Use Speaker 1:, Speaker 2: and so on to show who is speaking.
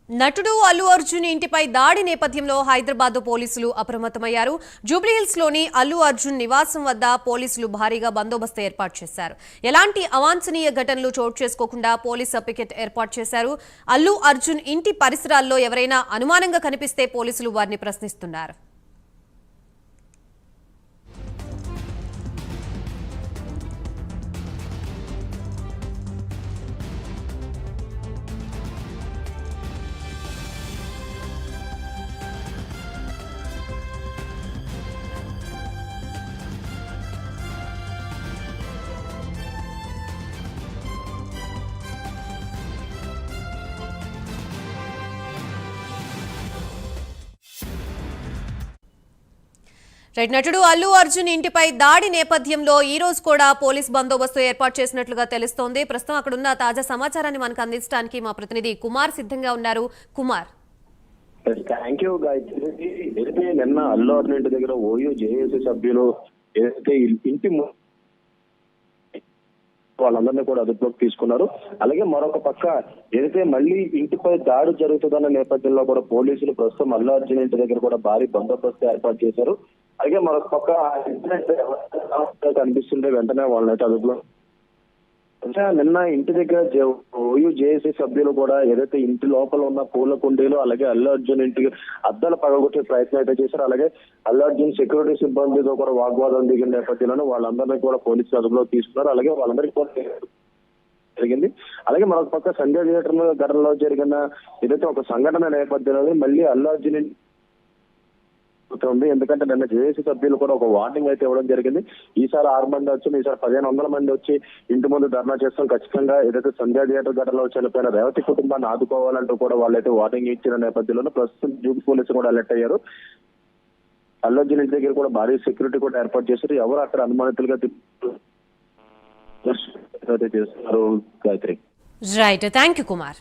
Speaker 1: నటుడు అల్లు అర్జున్ ఇంటిపై దాడి నేపథ్యంలో హైదరాబాద్ పోలీసులు అప్రమత్తమయ్యారు. జూబ్లీహిల్స్ లోని అల్లు అర్జున్ నివాసం వద్ద పోలీసులు భారీగా బందోబస్తు ఏర్పాటు చేశారు. ఎలాంటి అవాంఛనీయ ఘటనలు చోటు చేసుకోకుండా పోలీసు పికెట్ ఏర్పాటు చేశారు. అల్లు అర్జున్ ఇంటి పరిసరాల్లో ఎవరైనా అనుమానంగా కనిపిస్తే పోలీసులు వారిని ప్రశ్నిస్తున్నారు. నటుడు అల్లు అర్జున్ ఇంటిపై దాడి నేపథ్యంలో ఈ రోజు కూడా పోలీస్ బందోబస్తు ఏర్పాటు చేసినట్లుగా తెలుస్తోంది. ప్రస్తుతం అక్కడున్న తాజా సమాచారాన్ని మనకు అందించడానికి మా ప్రతినిధి కుమార్ సిద్ధంగా ఉన్నారు. Kumar,
Speaker 2: thank you Gayatri. ఏదైతే నిన్న అల్లు అర్జున్ ఇంటి దగ్గర ఓయూ జేఏసీ సభ్యులు ఏదైతే ఇంటి వాళ్ళందరినీ కూడా అదుపులోకి తీసుకున్నారు. అలాగే మరొక పక్క ఏదైతే మళ్ళీ ఇంటిపై దాడి జరుగుతుందన్న నేపథ్యంలో కూడా పోలీసులు ప్రస్తుతం అల్లు అర్జున్ ఇంటి దగ్గర కూడా భారీ బందోబస్తు ఏర్పాటు చేశారు. అలాగే మరొక పక్క కనిపిస్తుంటే వెంటనే వాళ్ళనైతే అదుపులో నిన్న ఇంటి దగ్గర ఓయూ జేఏసీ సభ్యులు కూడా ఏదైతే ఇంటి లోపల ఉన్న పూల కుండీలు అలాగే అల్లు అర్జున్ ఇంటికి అద్దాలు పగలగొట్టే ప్రయత్నం అయితే చేశారు. అలాగే అల్లు అర్జున్ సెక్యూరిటీ సిబ్బందితో కూడా వాగ్వాదం దిగిన నేపథ్యంలో వాళ్ళందరినీ కూడా పోలీసులు అదుపులో తీసుకున్నారు. అలాగే వాళ్ళందరికీ కూడా జరిగింది. అలాగే మరొక పక్క సంజయ్ థియేటర్ ఘటనలో జరిగిన ఏదైతే ఒక సంఘటన నేపథ్యంలో మళ్ళీ అల్లు అర్జున్ ఉంది. ఎందుకంటే నిన్న జేఏసీ సభ్యులు కూడా ఒక వార్నింగ్ అయితే ఇవ్వడం జరిగింది. ఈసారి 6 మంది వచ్చి ఈసారి 1500 మంది వచ్చి ఇంటి ముందు ధర్నా చేస్తాం, ఖచ్చితంగా ఏదైతే సంధ్యా థియేటర్ ఘటనలో చనిపోయిన రేవతి కుటుంబాన్ని ఆదుకోవాలంటూ కూడా వాళ్ళైతే వార్నింగ్ ఇచ్చిన నేపథ్యంలో ప్రస్తుతం జూబ్ పోలీసులు కూడా అలర్ట్ అయ్యారు. అల్లు అర్జున్ ఇంటి దగ్గర కూడా భారీ సెక్యూరిటీ కూడా ఏర్పాటు చేశారు. ఎవరు అక్కడ అనుమానితులుగా చేస్తున్నారు Gayatri.
Speaker 1: Right, thank you Kumar.